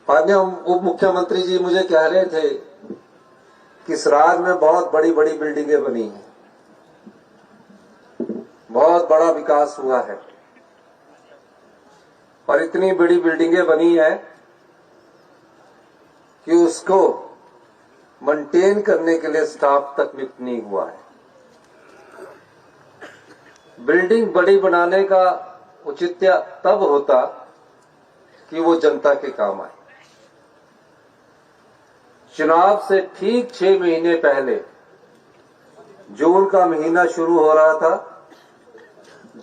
माननीय उप मुख्यमंत्री जी मुझे कह रहे थे कि इस राज्य में बहुत बड़ी बड़ी बिल्डिंगें बनी हैं, बहुत बड़ा विकास हुआ है और इतनी बड़ी बिल्डिंगें बनी है कि उसको मेंटेन करने के लिए स्टाफ तक भी नहीं हुआ है। बिल्डिंग बड़ी बनाने का औचित्य तब होता कि वो जनता के काम आए। चुनाव से ठीक 6 महीने पहले जून का महीना शुरू हो रहा था।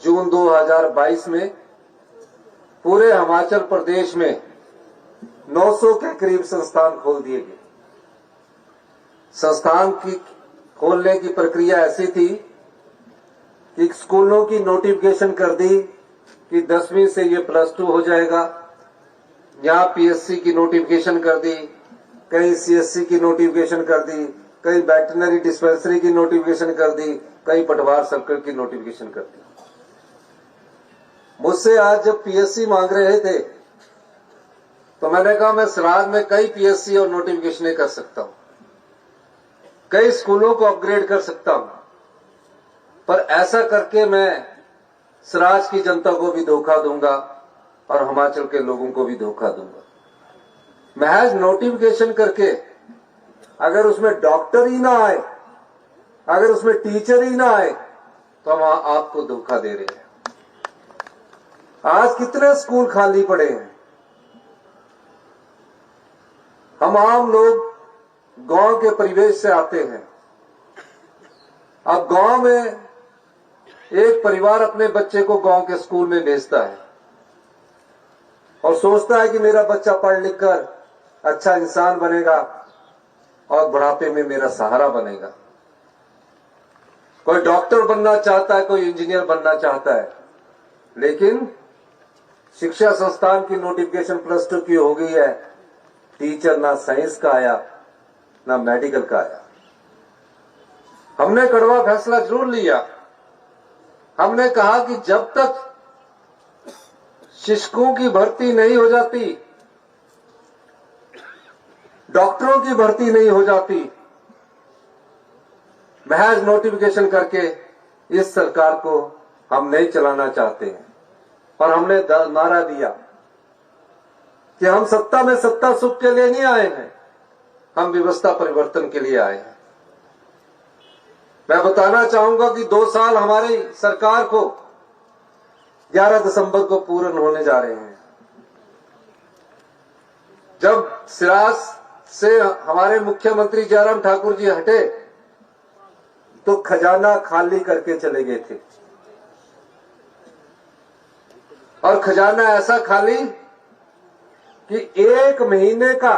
जून 2022 में पूरे हिमाचल प्रदेश में 900 के करीब संस्थान खोल दिए गए। संस्थान की खोलने की प्रक्रिया ऐसी थी कि स्कूलों की नोटिफिकेशन कर दी कि 10वीं से ये +2 हो जाएगा। यहां पीएससी की नोटिफिकेशन कर दी, कहीं सीएससी की नोटिफिकेशन कर दी, कहीं वेटरनरी डिस्पेंसरी की नोटिफिकेशन कर दी, कहीं पटवार सर्कल की नोटिफिकेशन कर दी। मुझसे आज जब पीएससी मांग रहे थे तो मैंने कहा मैं सराज में कई पीएससी और नोटिफिकेशन कर सकता हूं, कई स्कूलों को अपग्रेड कर सकता हूं, पर ऐसा करके मैं सराज की जनता को भी धोखा दूंगा और हिमाचल के लोगों को भी धोखा दूंगा। महज नोटिफिकेशन करके अगर उसमें डॉक्टर ही ना आए, अगर उसमें टीचर ही ना आए तो हम आपको धोखा दे रहे हैं। आज कितने स्कूल खाली पड़े हैं। हम आम लोग गांव के परिवेश से आते हैं। अब गांव में एक परिवार अपने बच्चे को गांव के स्कूल में भेजता है और सोचता है कि मेरा बच्चा पढ़ लिख कर अच्छा इंसान बनेगा और बुढ़ापे में मेरा सहारा बनेगा। कोई डॉक्टर बनना चाहता है, कोई इंजीनियर बनना चाहता है, लेकिन शिक्षा संस्थान की नोटिफिकेशन +2 की हो गई है। टीचर ना साइंस का आया ना मेडिकल का आया। हमने कड़वा फैसला जरूर लिया। हमने कहा कि जब तक शिक्षकों की भर्ती नहीं हो जाती, डॉक्टरों की भर्ती नहीं हो जाती, महज नोटिफिकेशन करके इस सरकार को हम नहीं चलाना चाहते हैं। और हमने नारा दिया कि हम सत्ता में सत्ता सुख के लिए नहीं आए हैं, हम व्यवस्था परिवर्तन के लिए आए हैं। मैं बताना चाहूंगा कि 2 साल हमारी सरकार को 11 दिसंबर को पूर्ण होने जा रहे हैं। जब सिराज से हमारे मुख्यमंत्री जयराम ठाकुर जी हटे तो खजाना खाली करके चले गए थे और खजाना ऐसा खाली कि 1 महीने का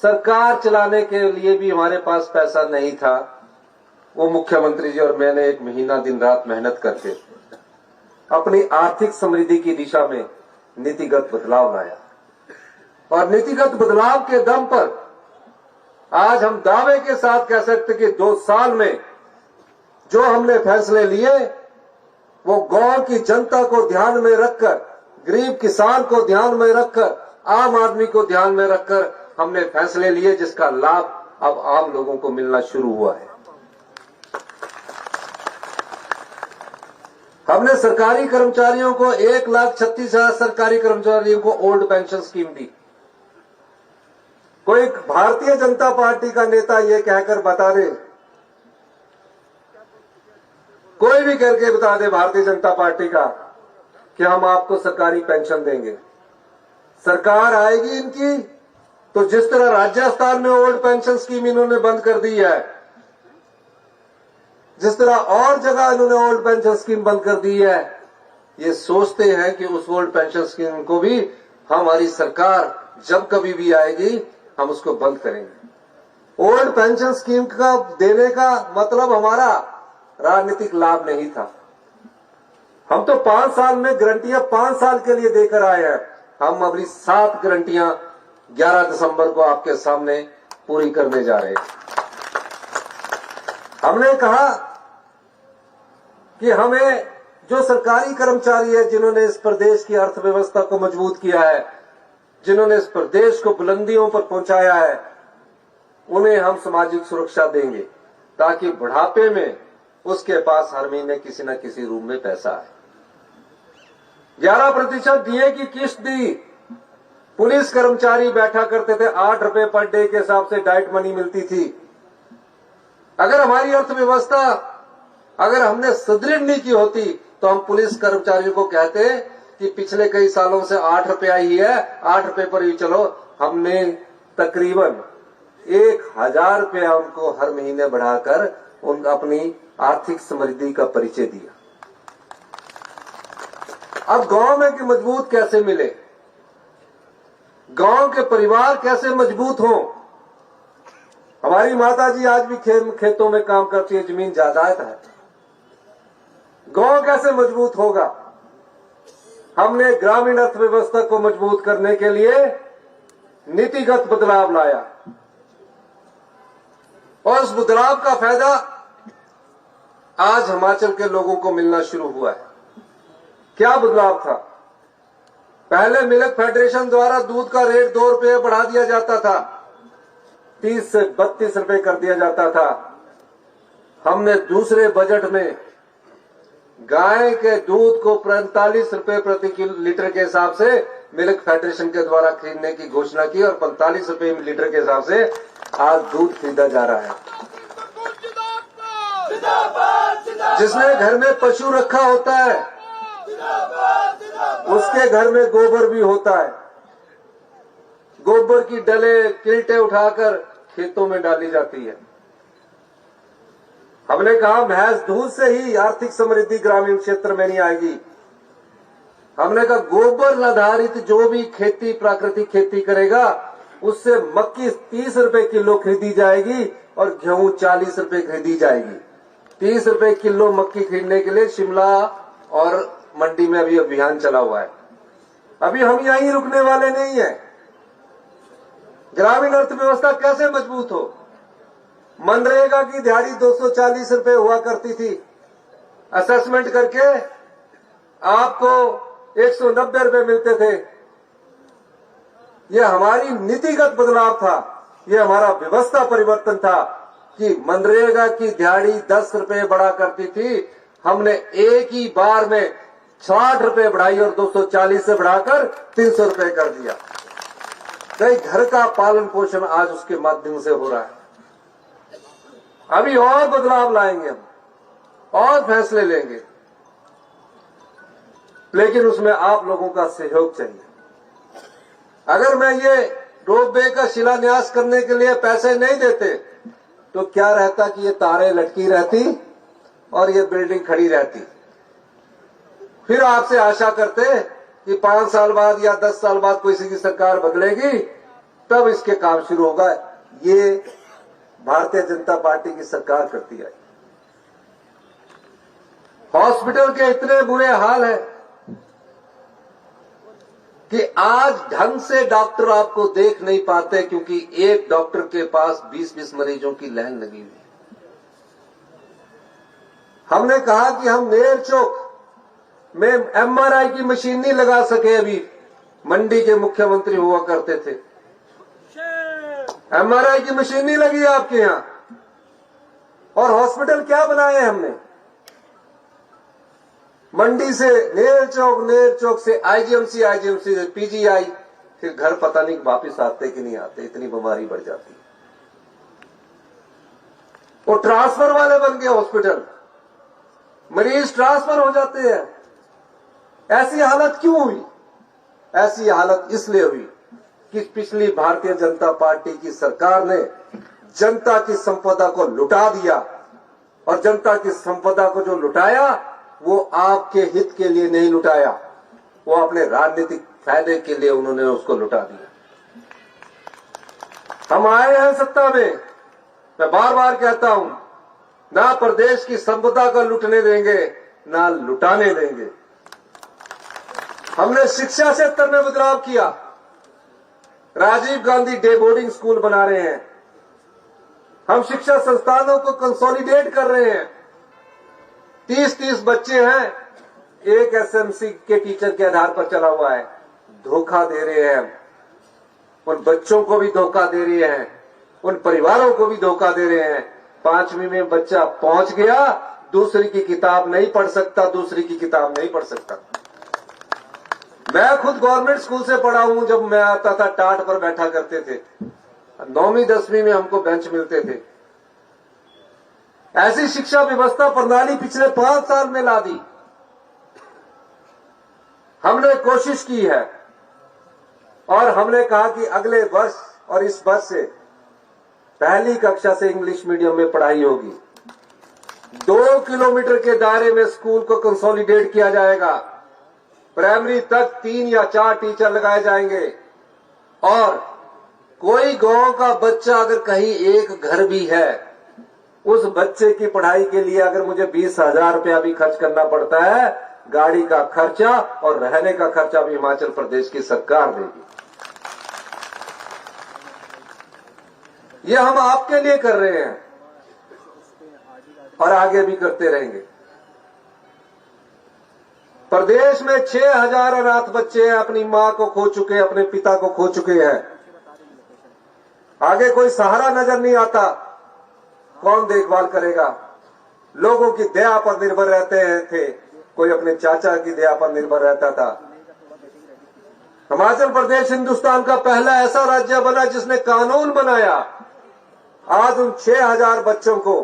सरकार चलाने के लिए भी हमारे पास पैसा नहीं था। वो मुख्यमंत्री जी और मैंने 1 महीना दिन रात मेहनत करके अपनी आर्थिक समृद्धि की दिशा में नीतिगत बदलाव लाया और नीतिगत बदलाव के दम पर आज हम दावे के साथ कह सकते कि 2 साल में जो हमने फैसले लिए वो गांव की जनता को ध्यान में रखकर, गरीब किसान को ध्यान में रखकर, आम आदमी को ध्यान में रखकर हमने फैसले लिए, जिसका लाभ अब आम लोगों को मिलना शुरू हुआ है। हमने सरकारी कर्मचारियों को 1,36,000 सरकारी कर्मचारियों को ओल्ड पेंशन स्कीम दी। कोई भारतीय जनता पार्टी का नेता ये कहकर बता दे, कोई भी करके बता दे भारतीय जनता पार्टी का, कि हम आपको सरकारी पेंशन देंगे। सरकार आएगी इनकी तो जिस तरह राजस्थान में ओल्ड पेंशन स्कीम इन्होंने बंद कर दी है, जिस तरह और जगह इन्होंने ओल्ड पेंशन स्कीम बंद कर दी है, ये सोचते हैं कि उस ओल्ड पेंशन स्कीम को भी हमारी सरकार जब कभी भी आएगी हम उसको बंद करेंगे। ओल्ड पेंशन स्कीम का देने का मतलब हमारा राजनीतिक लाभ नहीं था। हम तो 5 साल में गारंटियां 5 साल के लिए देकर आए हैं। हम अगली 7 गारंटियां 11 दिसंबर को आपके सामने पूरी करने जा रहे हैं। हमने कहा कि हमें जो सरकारी कर्मचारी है जिन्होंने इस प्रदेश की अर्थव्यवस्था को मजबूत किया है, जिन्होंने इस प्रदेश को बुलंदियों पर पहुंचाया है, उन्हें हम सामाजिक सुरक्षा देंगे ताकि बुढ़ापे में उसके पास हर महीने किसी न किसी रूप में पैसा है। 11% डीए की किस्त दी। पुलिस कर्मचारी बैठा करते थे, 8 रुपए पर डे के हिसाब से डाइट मनी मिलती थी। अगर हमारी अर्थव्यवस्था अगर हमने सुदृढ़ नहीं की होती तो हम पुलिस कर्मचारियों को कहते कि पिछले कई सालों से 8 रुपया ही है, 8 रुपए पर ही चलो। हमने तकरीबन 1000 रुपया उनको हर महीने बढ़ाकर उन अपनी आर्थिक समृद्धि का परिचय दिया। अब गांव में कि मजबूत कैसे मिले, गांव के परिवार कैसे मजबूत हों। हमारी माता जी आज भी खेतों में काम करती है, जमीन जायदाद है। गांव कैसे मजबूत होगा? हमने ग्रामीण अर्थव्यवस्था को मजबूत करने के लिए नीतिगत बदलाव लाया और उस बदलाव का फायदा आज हिमाचल के लोगों को मिलना शुरू हुआ है। क्या बदलाव था? पहले मिल्क फेडरेशन द्वारा दूध का रेट 2 रुपये बढ़ा दिया जाता था, 30 से 32 रुपए कर दिया जाता था। हमने दूसरे बजट में गाय के दूध को 45 रुपए प्रति लीटर के हिसाब से मिल्क फेडरेशन के द्वारा खरीदने की घोषणा की और 45 रुपए लीटर के हिसाब से आज दूध खरीदा जा रहा है। जिसने घर में पशु रखा होता है उसके घर में गोबर भी होता है। गोबर की डले किल्टे उठाकर खेतों में डाली जाती है। हमने कहा महज दूध से ही आर्थिक समृद्धि ग्रामीण क्षेत्र में नहीं आएगी। हमने कहा गोबर आधारित जो भी खेती प्राकृतिक खेती करेगा उससे मक्की 30 रुपए किलो खरीदी जाएगी और गेहूं 40 रुपए खरीदी जाएगी। 30 रुपए किलो मक्की खरीदने के लिए शिमला और मंडी में अभी अभियान चला हुआ है। अभी हम यहीं रुकने वाले नहीं है। ग्रामीण अर्थव्यवस्था कैसे मजबूत हो? मनरेगा की दिहाड़ी 240 रुपए हुआ करती थी, असेसमेंट करके आपको 190 रुपए मिलते थे। यह हमारी नीतिगत बदलाव था, यह हमारा व्यवस्था परिवर्तन था कि मनरेगा की दिहाड़ी 10 रुपए बढ़ा करती थी, हमने एक ही बार में 60 रुपए बढ़ाई और 240 से बढ़ाकर 300 रुपए कर दिया। कई घर का पालन पोषण आज उसके माध्यम से हो रहा है। अभी और बदलाव लाएंगे हम, और फैसले लेंगे, लेकिन उसमें आप लोगों का सहयोग चाहिए। अगर मैं ये रोपवे का शिलान्यास करने के लिए पैसे नहीं देते तो क्या रहता कि ये तारें लटकी रहती और ये बिल्डिंग खड़ी रहती। फिर आपसे आशा करते कि 5 साल बाद या 10 साल बाद कोई सी सरकार बदलेगी तब इसके काम शुरू होगा। ये भारतीय जनता पार्टी की सरकार करती है। हॉस्पिटल के इतने बुरे हाल है कि आज ढंग से डॉक्टर आपको देख नहीं पाते क्योंकि एक डॉक्टर के पास 20-20 मरीजों की लाइन लगी हुई है। हमने कहा कि हम नेर चौक में एमआरआई की मशीन नहीं लगा सके। अभी मंडी के मुख्यमंत्री हुआ करते थे, एमआरआई की मशीन नहीं लगी आपके यहां। और हॉस्पिटल क्या बनाए हमने? मंडी से नेर चौक से आईजीएमसी से पीजीआई, फिर घर पता नहीं वापिस आते कि नहीं आते, इतनी बीमारी बढ़ जाती है। वो ट्रांसफर वाले बन गए हॉस्पिटल, मरीज ट्रांसफर हो जाते हैं। ऐसी हालत क्यों हुई? ऐसी हालत इसलिए हुई कि पिछली भारतीय जनता पार्टी की सरकार ने जनता की संपदा को लुटा दिया और जनता की संपदा को जो लुटाया वो आपके हित के लिए नहीं लुटाया, वो अपने राजनीतिक फायदे के लिए उन्होंने उसको लुटा दिया। हम आए हैं सत्ता में, मैं बार बार कहता हूं, ना प्रदेश की संपदा को लुटने देंगे ना लुटाने देंगे। हमने शिक्षा क्षेत्र में बदलाव किया, Rajiv Gandhi day boarding school बना रहे हैं, हम शिक्षा संस्थानों को कंसोलिडेट कर रहे हैं। 30-30 बच्चे हैं, एक एसएमसी के टीचर के आधार पर चला हुआ है। धोखा दे रहे हैं उन बच्चों को भी धोखा दे रहे हैं, उन परिवारों को भी धोखा दे रहे हैं। 5वीं में बच्चा पहुंच गया, दूसरी की किताब नहीं पढ़ सकता, दूसरी की किताब नहीं पढ़ सकता। मैं खुद गवर्नमेंट स्कूल से पढ़ा हूं। जब मैं आता था टाट पर बैठा करते थे, 9वीं 10वीं में हमको बेंच मिलते थे। ऐसी शिक्षा व्यवस्था प्रणाली पिछले 5 साल में ला दी। हमने कोशिश की है और हमने कहा कि अगले वर्ष और इस वर्ष से पहली कक्षा से इंग्लिश मीडियम में पढ़ाई होगी। 2 किलोमीटर के दायरे में स्कूल को कंसोलिडेट किया जाएगा। प्राइमरी तक 3 या 4 टीचर लगाए जाएंगे और कोई गांव का बच्चा अगर कहीं एक घर भी है, उस बच्चे की पढ़ाई के लिए अगर मुझे 20,000 रुपया भी खर्च करना पड़ता है, गाड़ी का खर्चा और रहने का खर्चा भी हिमाचल प्रदेश की सरकार देगी। ये हम आपके लिए कर रहे हैं और आगे भी करते रहेंगे। प्रदेश में 6,000 अनाथ बच्चे हैं, अपनी मां को खो चुके हैं, अपने पिता को खो चुके हैं। आगे कोई सहारा नजर नहीं आता। कौन देखभाल करेगा? लोगों की दया पर निर्भर रहते थे। कोई अपने चाचा की दया पर निर्भर रहता था। हिमाचल प्रदेश हिंदुस्तान का पहला ऐसा राज्य बना जिसने कानून बनाया। आज उन 6,000 बच्चों को,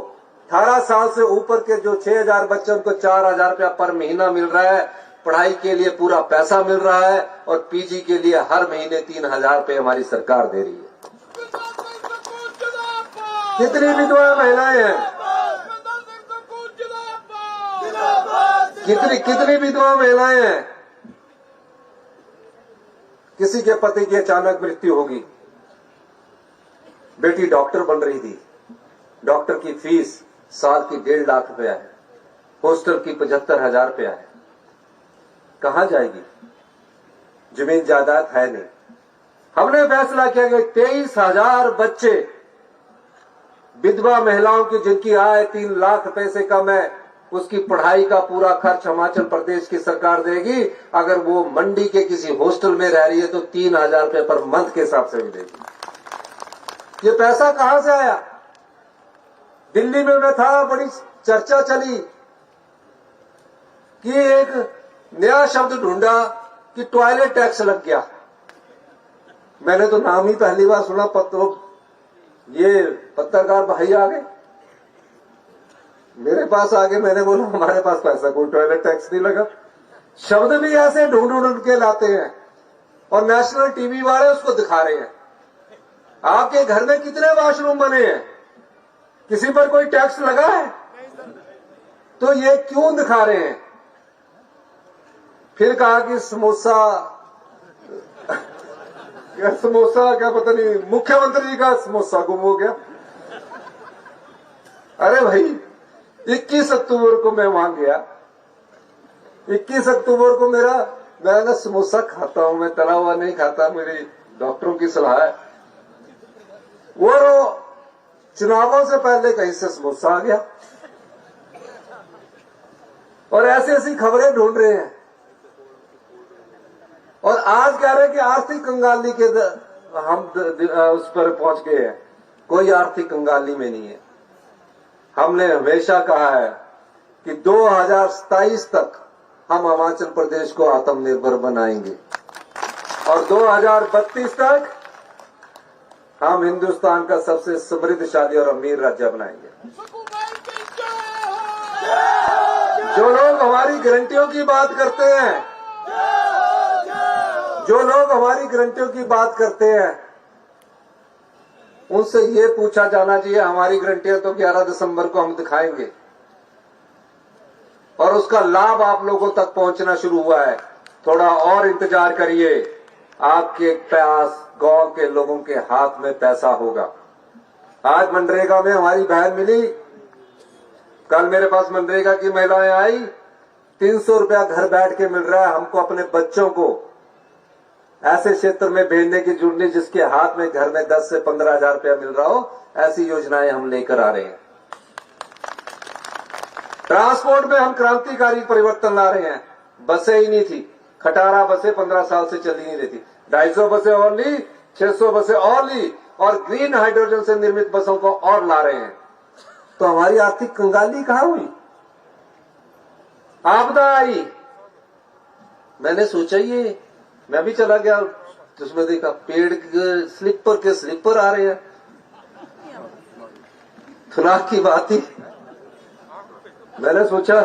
18 साल से ऊपर के जो 6,000 बच्चों को 4,000 रुपया पर महीना मिल रहा है, पढ़ाई के लिए पूरा पैसा मिल रहा है और पीजी के लिए हर महीने 3,000 रुपये हमारी सरकार दे रही है। कितनी विधवा महिलाएं हैं, कितनी विधवा महिलाएं हैं। किसी के पति की अचानक मृत्यु होगी, बेटी डॉक्टर बन रही थी, डॉक्टर की फीस साल की 1.5 लाख रुपया है, हॉस्टल की 75,000 रुपया है। कहां जाएगी? जमीन जायदाद है नहीं। हमने फैसला किया कि 23,000 बच्चे, विधवा महिलाओं की जिनकी आय 3 लाख रुपए से कम है, उसकी पढ़ाई का पूरा खर्च हिमाचल प्रदेश की सरकार देगी। अगर वो मंडी के किसी हॉस्टल में रह रही है तो 3,000 रुपए पर मंथ के हिसाब से मिलेगी। ये पैसा कहां से आया? दिल्ली में मैं था, बड़ी चर्चा चली कि एक नया शब्द ढूंढा कि टॉयलेट टैक्स लग गया। मैंने तो नाम ही पहली बार सुना। ये पत्रकार भाई आ गए मेरे पास, आगे मैंने बोला हमारे पास पैसा, कोई टॉयलेट टैक्स नहीं लगा। शब्द भी ऐसे ढूंढ ढूंढ के लाते हैं और नेशनल टीवी वाले उसको दिखा रहे हैं। आपके घर में कितने वॉशरूम बने हैं? किसी पर कोई टैक्स लगा है? तो ये क्यों दिखा रहे हैं? फिर कहा कि समोसा क्या पता नहीं, मुख्यमंत्री जी का समोसा गुम हो गया। अरे भाई, 21 अक्टूबर को मैं वहां गया। 21 अक्टूबर को मैं ना समोसा खाता हूं, मैं तला हुआ नहीं खाता, मेरी डॉक्टरों की सलाह है। वो चुनावों से पहले कहीं से समोसा आ गया और ऐसी खबरें ढूंढ रहे हैं। और आज कह रहे हैं कि आर्थिक कंगाली के हम उस पर पहुंच गए हैं। कोई आर्थिक कंगाली में नहीं है। हमने हमेशा कहा है कि 2027 तक हम हिमाचल प्रदेश को आत्मनिर्भर बनाएंगे और 2032 तक हम हिंदुस्तान का सबसे समृद्धशाली और अमीर राज्य बनाएंगे। जो लोग हमारी गारंटियों की बात करते हैं, उनसे ये पूछा जाना चाहिए, हमारी गारंटियां तो 11 दिसंबर को हम दिखाएंगे और उसका लाभ आप लोगों तक पहुंचना शुरू हुआ है। थोड़ा और इंतजार करिए, आपके पास गांव के लोगों के हाथ में पैसा होगा। आज मनरेगा में हमारी बहन मिली, कल मेरे पास मनरेगा की महिलाएं आई, 300 रुपया घर बैठ के मिल रहा है। हमको अपने बच्चों को ऐसे क्षेत्र में भेजने की जरूरत नहीं जिसके हाथ में घर में 10 से 15,000 रुपया मिल रहा हो। ऐसी योजनाएं हम लेकर आ रहे हैं। ट्रांसपोर्ट में हम क्रांतिकारी परिवर्तन ला रहे हैं। बसें ही नहीं थी, खटारा बसें 15 साल से चली नहीं रही थी। 250 बसें और ली, 600 बसें और ली और ग्रीन हाइड्रोजन से निर्मित बसों को और ला रहे हैं। तो हमारी आर्थिक कंगाली कहां हुई? आपदा आई, मैंने सोचा ये, मैं भी चला गया, उसमें देखा पेड़ के स्लिपर आ रहे हैं। खुराक की बात थी, मैंने सोचा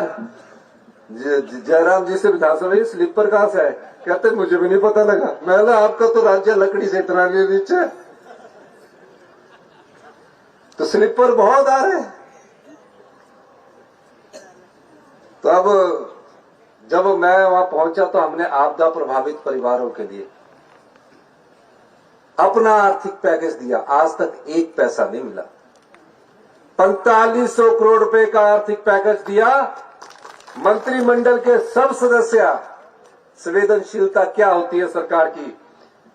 जयराम जी से विधानसभा स्लीपर कहां से है? कहते मुझे भी नहीं पता लगा। मैंने आपका तो राज्य लकड़ी से इतना नीचे, तो स्लीपर बहुत आ रहे हैं। तो अब जब मैं वहां पहुंचा तो हमने आपदा प्रभावित परिवारों के लिए अपना आर्थिक पैकेज दिया। आज तक एक पैसा नहीं मिला। 4500 करोड़ रुपए का आर्थिक पैकेज दिया। मंत्रिमंडल के सब सदस्य, संवेदनशीलता क्या होती है सरकार की,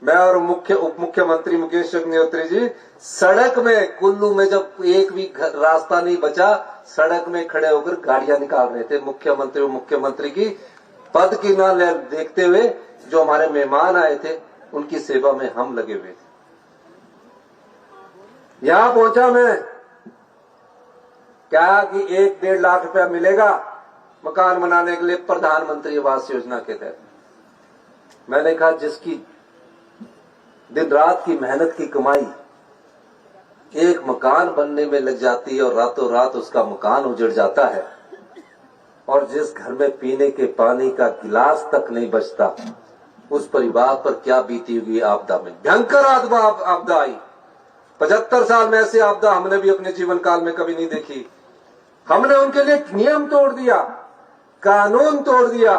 मैं और उप मुख्यमंत्री मुकेश अग्निहोत्री जी सड़क में, कुल्लू में जब एक भी रास्ता नहीं बचा, सड़क में खड़े होकर गाड़ियां निकाल रहे थे। मुख्यमंत्री और मुख्यमंत्री की पद की ना देखते हुए जो हमारे मेहमान आए थे उनकी सेवा में हम लगे हुए थे। यहां पहुंचा मैं, क्या कि 1-1.5 लाख रुपया मिलेगा मकान बनाने के लिए प्रधानमंत्री आवास योजना के तहत। मैंने कहा जिसकी दिन रात की मेहनत की कमाई एक मकान बनने में लग जाती है और रातों रात उसका मकान उजड़ जाता है, और जिस घर में पीने के पानी का गिलास तक नहीं बचता, उस परिवार पर क्या बीती हुई आपदा में। भयंकर आपदा आई। 75 साल में ऐसी आपदा हमने भी अपने जीवन काल में कभी नहीं देखी। हमने उनके लिए नियम तोड़ दिया, कानून तोड़ दिया।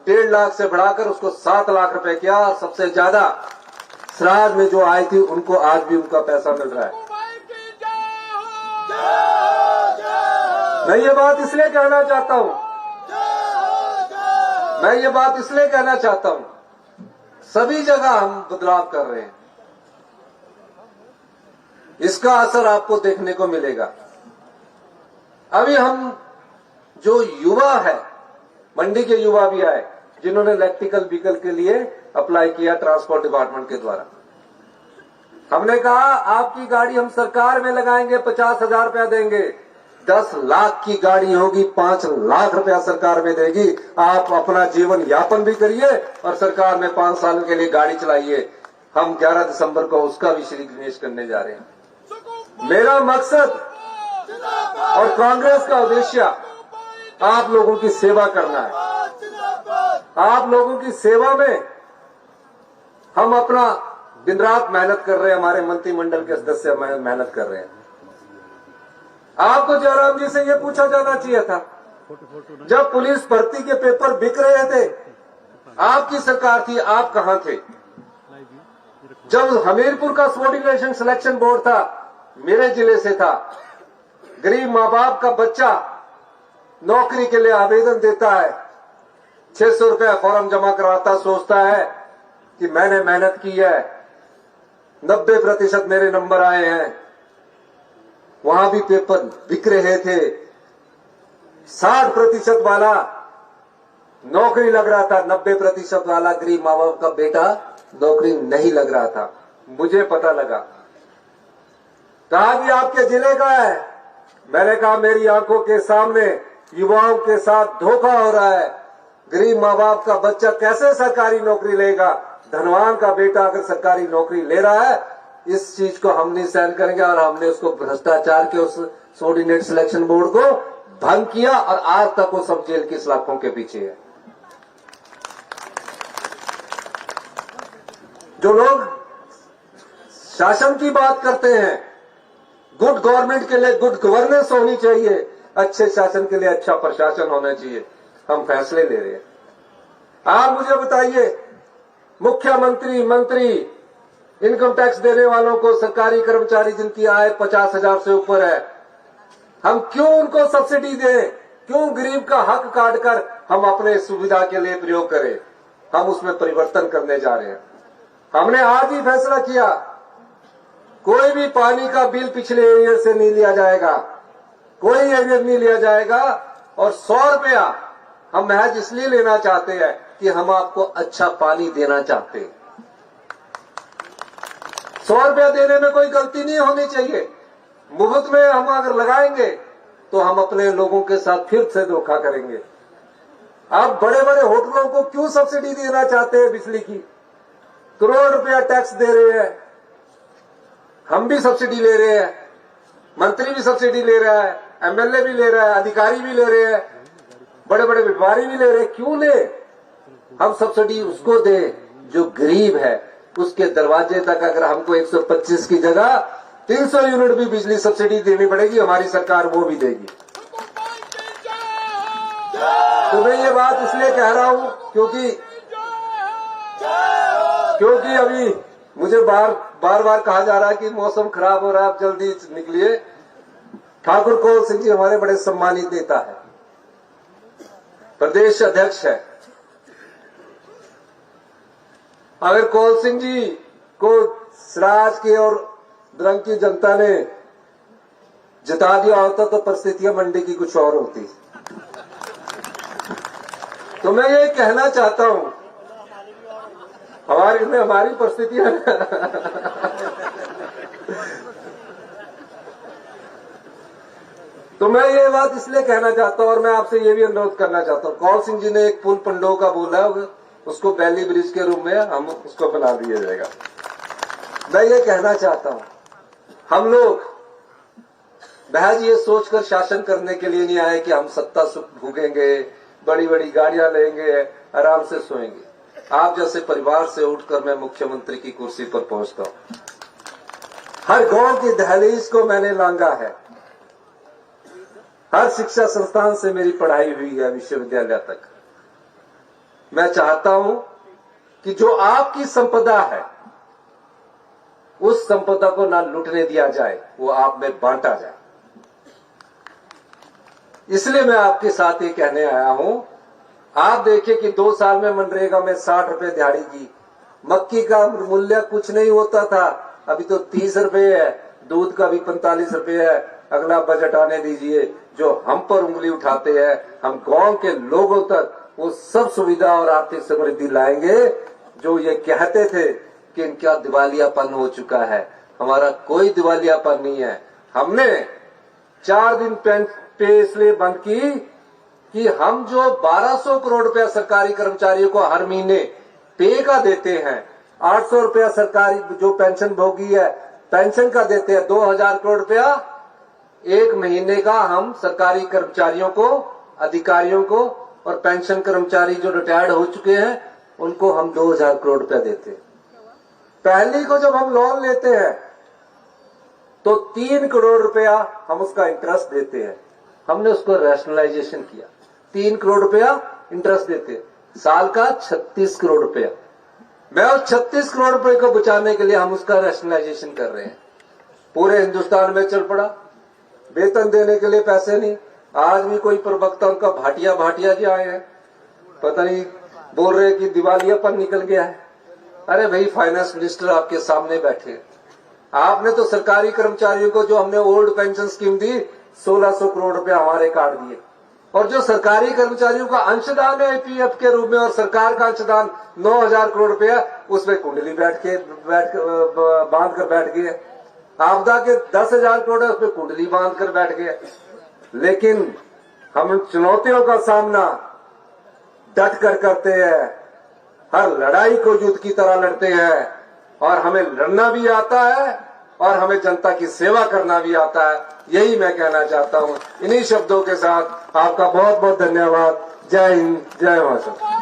1.5 लाख से बढ़ाकर उसको 7 लाख रुपए किया। सबसे ज्यादा श्राद्ध में जो आई थी उनको आज भी उनका पैसा मिल रहा है। मैं ये बात इसलिए कहना चाहता हूं, सभी जगह हम बदलाव कर रहे हैं, इसका असर आपको देखने को मिलेगा। अभी हम जो युवा है, मंडी के युवा भी आए जिन्होंने इलेक्ट्रिकल व्हीकल के लिए अप्लाई किया ट्रांसपोर्ट डिपार्टमेंट के द्वारा। हमने कहा आपकी गाड़ी हम सरकार में लगाएंगे, 50,000 रुपया देंगे। 10 लाख की गाड़ी होगी, 5 लाख रुपया सरकार में देगी। आप अपना जीवन यापन भी करिए और सरकार में 5 साल के लिए गाड़ी चलाइए। हम 11 दिसंबर को उसका भी श्री गणेश करने जा रहे हैं। मेरा मकसद और कांग्रेस का उद्देश्य आप लोगों की सेवा करना है। आप लोगों की सेवा में हम अपना दिन रात मेहनत कर रहे हैं। हमारे मंत्रिमंडल के सदस्य मेहनत कर रहे हैं। आपको जयराम जी से ये पूछा जाना चाहिए था, जब पुलिस भर्ती के पेपर बिक रहे थे, आपकी सरकार थी, आप कहां थे? जब हमीरपुर का सबऑर्डिनेशन सिलेक्शन बोर्ड था, मेरे जिले से था, गरीब माँ बाप का बच्चा नौकरी के लिए आवेदन देता है, 600 रुपया फॉर्म जमा करवाता, सोचता है कि मैंने मेहनत की है, 90% मेरे नंबर आए हैं। वहां भी पेपर बिक रहे थे। 60% वाला नौकरी लग रहा था, 90% वाला गरीब माँ बाप का बेटा नौकरी नहीं लग रहा था। मुझे पता लगा, कहा कि आपके जिले का है। मैंने कहा मेरी आंखों के सामने युवाओं के साथ धोखा हो रहा है। गरीब माँ बाप का बच्चा कैसे सरकारी नौकरी लेगा? धनवान का बेटा अगर सरकारी नौकरी ले रहा है, इस चीज को हम नहीं सहन करेंगे। और हमने उसको भ्रष्टाचार के उस सबऑर्डिनेट सिलेक्शन बोर्ड को भंग किया और आज तक वो सब जेल की सलाखों के पीछे है। जो लोग शासन की बात करते हैं, गुड गवर्नमेंट के लिए गुड गवर्नेंस होनी चाहिए, अच्छे शासन के लिए अच्छा प्रशासन होना चाहिए, हम फैसले ले रहे हैं। आप मुझे बताइए, मुख्यमंत्री, मंत्री, इनकम टैक्स देने वालों को, सरकारी कर्मचारी जिनकी आय 50,000 से ऊपर है, हम क्यों उनको सब्सिडी दें? क्यों गरीब का हक काटकर हम अपने सुविधा के लिए प्रयोग करें? हम उसमें परिवर्तन करने जा रहे हैं। हमने आज ही फैसला किया, कोई भी पानी का बिल पिछले ईयर से नहीं लिया जाएगा, कोई एरियर नहीं लिया जाएगा। और 100 रुपया हम महज इसलिए लेना चाहते हैं कि हम आपको अच्छा पानी देना चाहते हैं। 100 रुपया देने में कोई गलती नहीं होनी चाहिए। मुफ्त में हम अगर लगाएंगे तो हम अपने लोगों के साथ फिर से धोखा करेंगे। आप बड़े बड़े होटलों को क्यों सब्सिडी देना चाहते हैं? बिजली की करोड़ रुपया टैक्स दे रहे हैं, हम भी सब्सिडी ले रहे हैं, मंत्री भी सब्सिडी ले रहा है, एमएलए भी ले रहा है, अधिकारी भी ले रहे हैं, बड़े बड़े व्यापारी भी ले रहे हैं। क्यों ले? हम सब्सिडी उसको दे जो गरीब है, उसके दरवाजे तक अगर हमको 125 की जगह 300 यूनिट भी बिजली सब्सिडी देनी पड़ेगी, हमारी सरकार वो भी देगी। तो मैं ये बात इसलिए कह रहा हूं क्योंकि अभी मुझे बार बार कहा जा रहा है कि मौसम खराब हो रहा है, आप जल्दी निकलिए। ठाकुर कौल सिंह जी हमारे बड़े सम्मानित नेता है, प्रदेश अध्यक्ष है। अगर कौल सिंह जी को सराज की और द्रंग की जनता ने जिता दिया होता तो परिस्थितियां मंडी की कुछ और होती। तो मैं ये कहना चाहता हूं, हमारी परिस्थितियां तो मैं ये बात इसलिए कहना चाहता हूं और मैं आपसे ये भी अनुरोध करना चाहता हूं। कौल सिंह जी ने एक पुल पंडो का बोला है, उसको बैली ब्रिज के रूप में हम उसको बना दिया जाएगा। मैं ये कहना चाहता हूं, हम लोग महज ये सोचकर शासन करने के लिए नहीं आए कि हम सत्ता सुख भोगेंगे, बड़ी बड़ी गाड़ियां लेंगे, आराम से सोएंगे। आप जैसे परिवार से उठकर मैं मुख्यमंत्री की कुर्सी पर पहुंचता हूं। हर गांव की दहलीज को मैंने लांघा है, हर शिक्षा संस्थान से मेरी पढ़ाई हुई है विश्वविद्यालय तक। मैं चाहता हूं कि जो आपकी संपदा है उस संपदा को ना लूटने दिया जाए, वो आप में बांटा जाए। इसलिए मैं आपके साथ ये कहने आया हूं, आप देखिए कि 2 साल में मनरेगा में 60 रुपए दिहाड़ी की, मक्की का मूल्य कुछ नहीं होता था, अभी तो 30 रुपए है, दूध का भी 45 रुपए है। अगला बजट आने दीजिए, जो हम पर उंगली उठाते हैं, हम गांव के लोगों तक वो सब सुविधा और आर्थिक समृद्धि लाएंगे। जो ये कहते थे कि इनका दिवालियापन हो चुका है, हमारा कोई दिवालियापन नहीं है। हमने 4 दिन पे इसलिए बंद की कि हम जो 1200 करोड़ रुपया सरकारी कर्मचारियों को हर महीने पे का देते हैं, 800 रुपया सरकारी जो पेंशन भोगी है पेंशन का देते हैं, 2000 करोड़ रुपया एक महीने का हम सरकारी कर्मचारियों को, अधिकारियों को और पेंशन कर्मचारी जो रिटायर्ड हो चुके हैं उनको हम 2000 करोड़ रुपया देते हैं। पहली को जब हम लोन लेते हैं तो 3 करोड़ रुपया हम उसका इंटरेस्ट देते हैं। हमने उसको रैशनलाइजेशन किया, 3 करोड़ रुपया इंटरेस्ट देते हैं, साल का 36 करोड़ रुपया। मैं उस 36 करोड़ रुपए को बचाने के लिए हम उसका रैशनलाइजेशन कर रहे हैं। पूरे हिंदुस्तान में चल पड़ा, वेतन देने के लिए पैसे नहीं। आज भी कोई प्रवक्ता उनका भाटिया जी आए हैं, पता नहीं बोल रहे कि दिवालियापन निकल गया है। अरे भाई, फाइनेंस मिनिस्टर आपके सामने बैठे, आपने तो सरकारी कर्मचारियों को जो हमने ओल्ड पेंशन स्कीम दी 1600 करोड़ रुपया हमारे काट दिए, और जो सरकारी कर्मचारियों का अंशदान है ईपीएफ के रूप में और सरकार का अंशदान 9000 करोड़ रुपया, उसमें कुंडली बांध कर बैठ गए। आपदा के 10,000 करोड़ है, उसमें कुंडली बांध कर बैठ गए। लेकिन हम चुनौतियों का सामना डट कर करते हैं, हर लड़ाई को युद्ध की तरह लड़ते हैं, और हमें लड़ना भी आता है और हमें जनता की सेवा करना भी आता है। यही मैं कहना चाहता हूं। इन्हीं शब्दों के साथ आपका बहुत बहुत धन्यवाद। जय हिंद, जय महाराष्ट्र।